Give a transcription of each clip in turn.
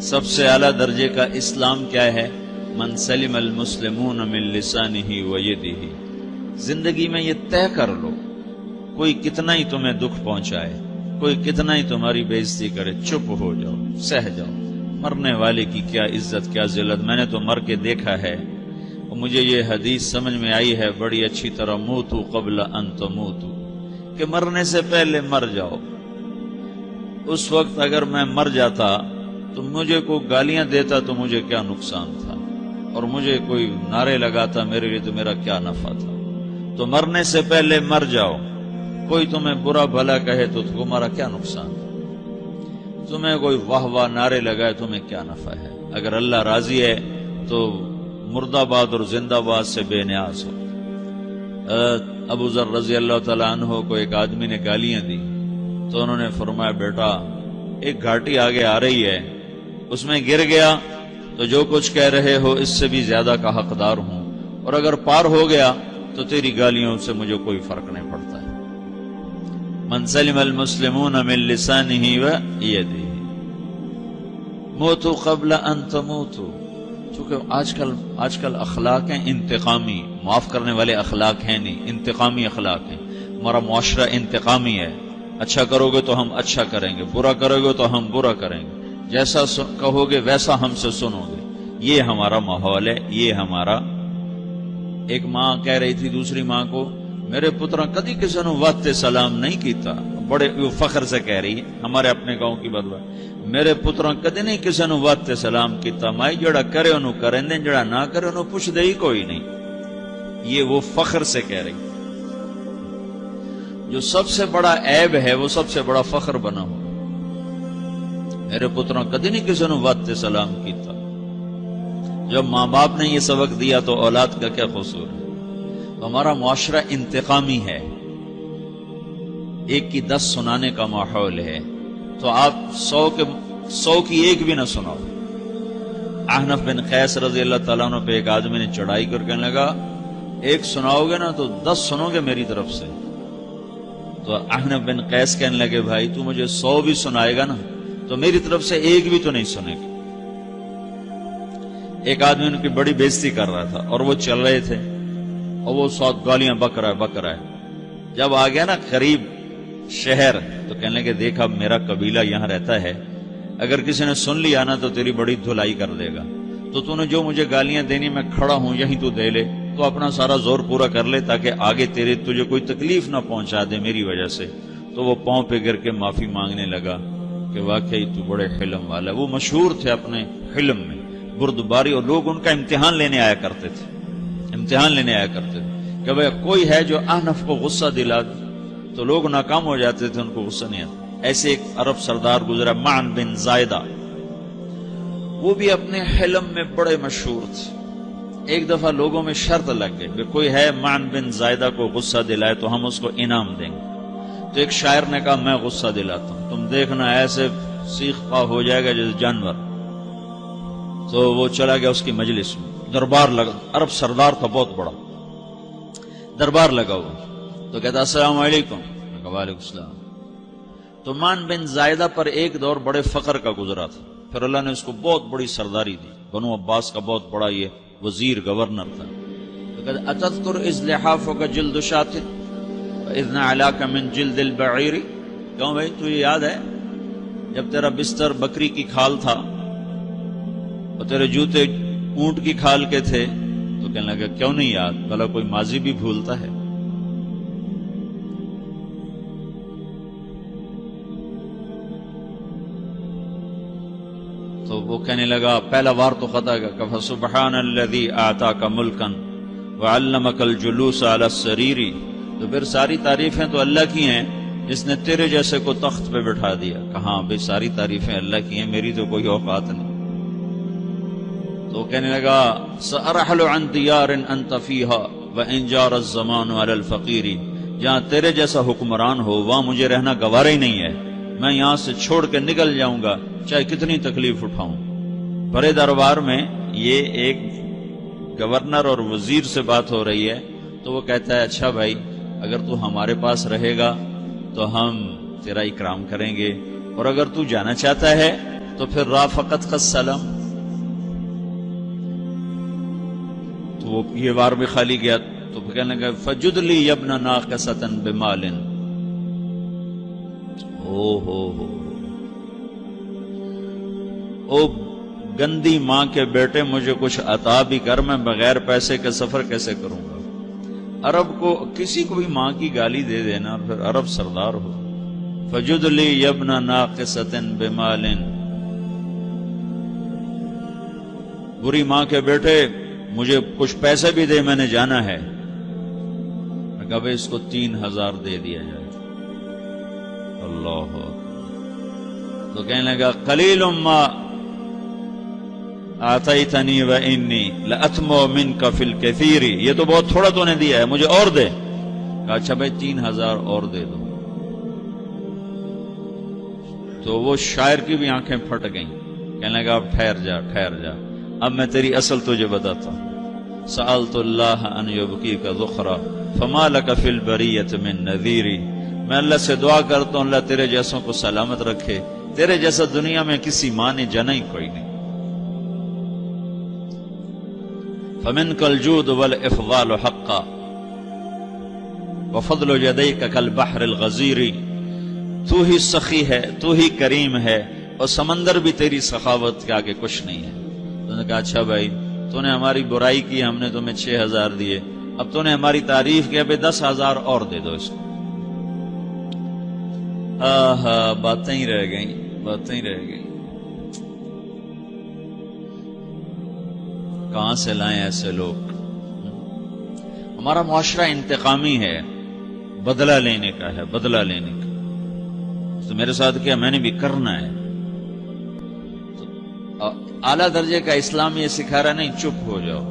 سب سے اعلیٰ درجے کا اسلام کیا ہے؟ من سلم المسلمون من لسانہ و یدہ۔ زندگی میں یہ طے کر لو، کوئی کتنا ہی تمہیں دکھ پہنچائے، کوئی کتنا ہی تمہاری بےعزتی کرے، چپ ہو جاؤ، سہ جاؤ۔ مرنے والے کی کیا عزت، کیا ذلت، میں نے تو مر کے دیکھا ہے، اور مجھے یہ حدیث سمجھ میں آئی ہے بڑی اچھی طرح، موتوا قبل ان تموتوا، کہ مرنے سے پہلے مر جاؤ۔ اس وقت اگر میں مر جاتا تو مجھے کوئی گالیاں دیتا تو مجھے کیا نقصان تھا، اور مجھے کوئی نعرے لگاتا میرے لیے تو میرا کیا نفع تھا۔ تو مرنے سے پہلے مر جاؤ، کوئی تمہیں برا بھلا کہے تو تمہارا کیا نقصان ہے، تمہیں کوئی واہ واہ نعرے لگائے تمہیں کیا نفع ہے۔ اگر اللہ راضی ہے تو مردہ باد اور زندہ باد سے بے نیاز ہو۔ ابو ذر رضی اللہ تعالیٰ عنہ کو ایک آدمی نے گالیاں دی تو انہوں نے فرمایا، بیٹا ایک گھاٹی آگے آ رہی ہے، اس میں گر گیا تو جو کچھ کہہ رہے ہو اس سے بھی زیادہ کا حقدار ہوں، اور اگر پار ہو گیا تو تیری گالیوں سے مجھے کوئی فرق نہیں پڑتا ہے۔ من سلم المسلمون من لسانہ و یدہ موتوا قبل ان تموتوا۔ چونکہ آج کل اخلاق ہیں انتقامی، معاف کرنے والے اخلاق ہیں نہیں، انتقامی اخلاق ہیں۔ ہمارا معاشرہ انتقامی ہے، اچھا کرو گے تو ہم اچھا کریں گے، برا کرو گے تو ہم برا کریں گے، جیسا کہو گے ویسا ہم سے سنو گے۔ یہ ہمارا ماحول ہے، یہ ہمارا۔ ایک ماں کہہ رہی تھی دوسری ماں کو، میرے پترا کدی کسی نے واسطے سلام نہیں کیتا، بڑے فخر سے کہہ رہی ہے، ہمارے اپنے گاؤں کی بات، میرے پترا کدی نہیں کسی نے واسطے سلام کیتا، مائی جڑا کرے انہوں کریں دیں، جڑا نہ کرے انہوں پوچھ دے ہی کوئی نہیں۔ یہ وہ فخر سے کہہ رہی، جو سب سے بڑا عیب ہے وہ سب سے بڑا فخر بنا ہو۔ میرے پترا کدی نہیں کسی نے واسطے سلام کیتا۔ جب ماں باپ نے یہ سبق دیا تو اولاد کا کیا قصور ہے؟ تو ہمارا معاشرہ انتقامی ہے، ایک کی 10 سنانے کا ماحول ہے، تو آپ 100 کی ایک بھی نہ سناؤ۔ احنف بن قیس رضی اللہ تعالیٰ عنہ پہ ایک آدمی نے چڑھائی کر کہنے لگا، ایک سناؤ گے نا تو 10 سنو گے میری طرف سے۔ تو احنف بن قیس کہنے لگے، بھائی تو مجھے 100 بھی سنائے گا نا تو میری طرف سے ایک بھی تو نہیں سنے گا۔ ایک آدمی ان کی بڑی بےزتی کر رہا تھا اور وہ چل رہے تھے، اور وہ 100 گالیاں بک رہا ہے۔ جب آ گیا نا قریب شہر تو کہنے لگے، دیکھا میرا قبیلہ یہاں رہتا ہے، اگر کسی نے سن لیا نا تو تیری بڑی دھلائی کر دے گا، تو نے جو مجھے گالیاں دینی میں کھڑا ہوں یہیں تو دے لے، تو اپنا سارا زور پورا کر لے تاکہ آگے تجھے کوئی تکلیف نہ پہنچا دے میری وجہ سے۔ تو وہ پاؤں پہ گر کے معافی مانگنے لگا کہ واقعی تو بڑے حلم والا۔ وہ مشہور تھے اپنے حلم میں، بردباری، اور لوگ ان کا امتحان لینے آیا کرتے تھے کہ بھئی کوئی ہے جو احنف کو غصہ دلا دے، تو لوگ ناکام ہو جاتے تھے، ان کو غصہ نہیں آتا۔ ایسے ایک عرب سردار گزرا، معن بن زائدہ، وہ بھی اپنے حلم میں بڑے مشہور تھے۔ ایک دفعہ لوگوں میں شرط لگ گئی کہ کوئی ہے معن بن زائدہ کو غصہ دلائے تو ہم اس کو انعام دیں گے۔ تو ایک شاعر نے کہا، میں غصہ دلاتا ہوں، تم دیکھنا ایسے سیخ پا ہو جائے گا جیسے جانور۔ تو وہ چلا گیا اس کی مجلس میں، دربار لگا، عرب سردار تھا بہت بڑا، دربار لگا ہوا، تو کہتا السلام علیکم، وعلیکم السلام۔ تو معن بن زائدہ پر ایک دور بڑے فقر کا گزرا تھا، پھر اللہ نے اس کو بہت بڑی سرداری دی، بنو عباس کا بہت بڑا یہ وزیر گورنر تھا۔ تو کہتا اتذکر اذ لحافک جلد شاۃ واذ نعلاک من جلد البعیر، کیوں بھائی تجھے یاد ہے جب تیرا بستر بکری کی کھال تھا اور تیرے جوتے اونٹ کی کھال کے تھے؟ تو کہنے لگا کیوں نہیں یاد، بھلا کوئی ماضی بھی بھولتا ہے؟ تو وہ کہنے لگا، پہلا وار تو خطا کا، فسبحان الذی اعطاک ملکا وعلمک الجلوس علی السریر، تو پھر ساری تعریفیں تو اللہ کی ہیں جس نے تیرے جیسے کو تخت پہ بٹھا دیا۔ کہاں بھئی ساری تعریفیں اللہ کی ہیں، میری تو کوئی اوقات نہیں۔ تو کہنے لگا، سأرحل عن دیار انت فیہا وان جار الزمان علی الفقیر، جہاں تیرے جیسا حکمران ہو وہاں مجھے رہنا گوارا ہی نہیں ہے، میں یہاں سے چھوڑ کے نکل جاؤں گا چاہے کتنی تکلیف اٹھاؤں۔ بڑے دربار میں یہ ایک گورنر اور وزیر سے بات ہو رہی ہے، تو وہ کہتا ہے اچھا بھائی اگر تو ہمارے پاس رہے گا تو ہم تیرا اکرام کریں گے، اور اگر تو جانا چاہتا ہے تو پھر رافقت کا سلام، تو وہ یہ بار بھی خالی گیا تو کہنے لگا فجد لی ابن ناقصۃ بمال، او گندی ماں کے بیٹے مجھے کچھ عطا بھی کر، میں بغیر پیسے کے سفر کیسے کروں گا؟ عرب کو کسی کو بھی ماں کی گالی دے دینا اور پھر عرب سردار ہو۔ فجد لی ابن ناقصۃ بمال، بری ماں کے بیٹے مجھے کچھ پیسے بھی دے، میں نے جانا ہے۔ میں کہا بھائی اس کو 3000 دے دیا جائے۔ اللہ تو کہنے لگا قلیل ما آتیتنی وانی لأطمع منک فی الکثیر، یہ تو بہت تھوڑا تو نے دیا ہے، مجھے اور دے۔ کہا اچھا بھائی 3000 اور دے دو۔ تو وہ شاعر کی بھی آنکھیں پھٹ گئیں، کہنے لگا اب ٹھہر جا ٹھہر جا، اب میں تیری اصل تجھے بتاتا ہوں۔ سألت اللہ ان یبقیک ذخرا فما لک فی البریۃ من نذیر، میں اللہ سے دعا کرتا ہوں اللہ تیرے جیسوں کو سلامت رکھے، تیرے جیسا دنیا میں کسی ماں نے جنا ہی کوئی نہیں۔ فمنک الجود والافضال حقا وفضل یدیک کالبحر الغزیر، تو ہی سخی ہے، تو ہی کریم ہے، اور سمندر بھی تیری سخاوت کے آگے کچھ نہیں ہے۔ تو نے کہا اچھا بھائی تو نے ہماری برائی کی، ہم نے تمہیں 6000 دیے، اب تو نے ہماری تعریف کی، اب 10,000 اور دے دو اس کو۔ باتیں ہی رہ گئیں، باتیں ہی رہ گئیں۔ کہاں سے لائیں ایسے لوگ؟ ہمارا معاشرہ انتقامی ہے، بدلہ لینے کا ہے، بدلہ لینے کا۔ تو میرے ساتھ کیا میں نے بھی کرنا ہے۔ تو اعلیٰ درجے کا اسلام یہ سکھا رہا نہیں چپ ہو جاؤ،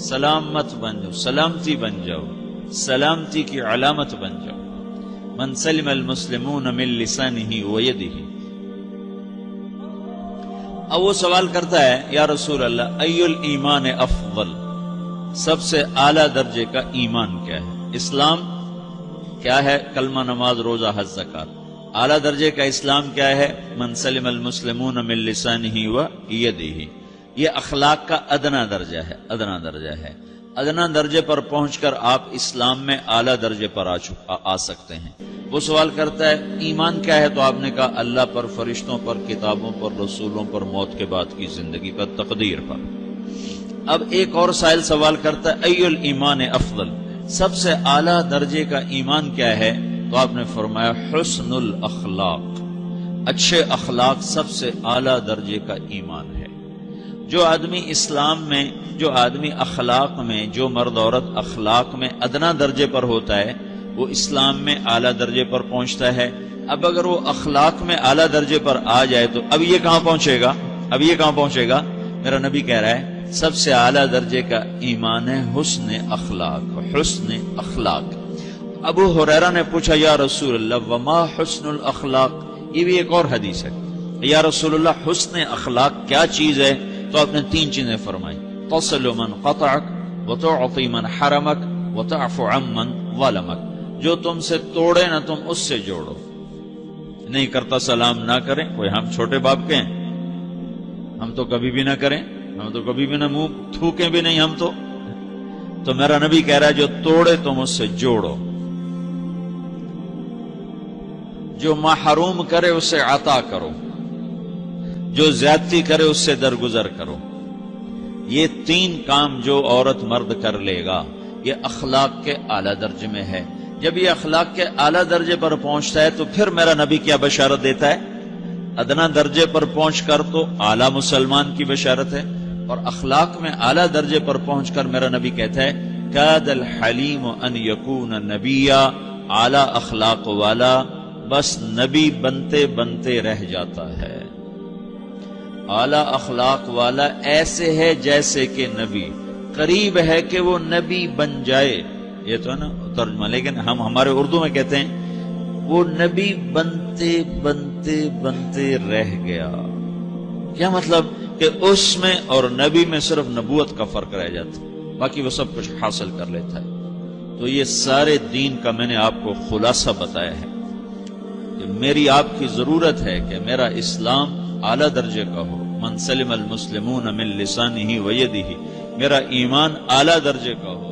سلامت بن جاؤ، سلامتی بن جاؤ، سلامتی کی علامت بن جاؤ۔ من سلم المسلمون من لسانہ ویدہ۔ اب وہ سوال کرتا ہے یا رسول اللہ ای الایمان افضل، سب سے اعلیٰ درجے کا ایمان کیا ہے؟ اسلام کیا ہے؟ کلمہ، نماز، روزہ، حج، زکات۔ اعلیٰ درجے کا اسلام کیا ہے؟ من سلم المسلمون من لسانہ ویدہ۔ یہ اخلاق کا ادنا درجہ ہے، ادنا درجہ ہے۔ ادنا درجے پر پہنچ کر آپ اسلام میں اعلیٰ درجے پر آ سکتے ہیں۔ وہ سوال کرتا ہے ایمان کیا ہے؟ تو آپ نے کہا اللہ پر، فرشتوں پر، کتابوں پر، رسولوں پر، موت کے بعد کی زندگی پر، تقدیر پر۔ اب ایک اور سائل سوال کرتا ہے ای الایمان افضل، سب سے اعلیٰ درجے کا ایمان کیا ہے؟ تو آپ نے فرمایا حسن الاخلاق، اچھے اخلاق سب سے اعلیٰ درجے کا ایمان ہے۔ جو آدمی اسلام میں، جو آدمی اخلاق میں، جو مرد عورت اخلاق میں ادنا درجے پر ہوتا ہے وہ اسلام میں اعلیٰ درجے پر پہنچتا ہے۔ اب اگر وہ اخلاق میں اعلیٰ درجے پر آ جائے تو اب یہ کہاں پہنچے گا؟ اب یہ کہاں پہنچے گا؟ میرا نبی کہہ رہا ہے سب سے اعلیٰ درجے کا ایمان ہے حسن اخلاق، حسن اخلاق۔ ابو ہریرہ نے پوچھا یا رسول اللہ وما حسن الاخلاق، یہ بھی ایک اور حدیث ہے، یا رسول اللہ حسن اخلاق کیا چیز ہے؟ تو آپ نے 3 چیزیں فرمائی، تصل من قطعک وتعطی من حرمک وتعفو عمن ظلمک، جو تم سے توڑے نہ تم اس سے جوڑو، نہیں کرتا سلام نہ کریں، کوئی ہم چھوٹے باپ کے ہیں، ہم تو کبھی بھی نہ کریں، ہم تو کبھی بھی نہ منہ تھوکیں بھی نہیں ہم تو میرا نبی کہہ رہا ہے جو توڑے تم اس سے جوڑو، جو محروم کرے اسے عطا کرو، جو زیادتی کرے اس سے درگزر کرو۔ یہ 3 کام جو عورت مرد کر لے گا یہ اخلاق کے اعلیٰ درجے میں ہے۔ جب یہ اخلاق کے اعلیٰ درجے پر پہنچتا ہے تو پھر میرا نبی کیا بشارت دیتا ہے؟ ادنا درجے پر پہنچ کر تو اعلیٰ مسلمان کی بشارت ہے، اور اخلاق میں اعلیٰ درجے پر پہنچ کر میرا نبی کہتا ہے کاد الحلیم ان یکون نبیا، اعلیٰ اخلاق والا بس نبی بنتے بنتے رہ جاتا ہے۔ اعلیٰ اخلاق والا ایسے ہے جیسے کہ نبی، قریب ہے کہ وہ نبی بن جائے، یہ تو ہے نا ترجمہ، لیکن ہم ہمارے اردو میں کہتے ہیں وہ نبی بنتے بنتے بنتے رہ گیا۔ کیا مطلب؟ کہ اس میں اور نبی میں صرف نبوت کا فرق رہ جاتا، باقی وہ سب کچھ حاصل کر لیتا ہے۔ تو یہ سارے دین کا میں نے آپ کو خلاصہ بتایا ہے کہ میری آپ کی ضرورت ہے کہ میرا اسلام اعلیٰ درجے کا ہو، من سلم المسلمون من لسانہ و یدہ، میرا ایمان اعلیٰ درجے کا ہو،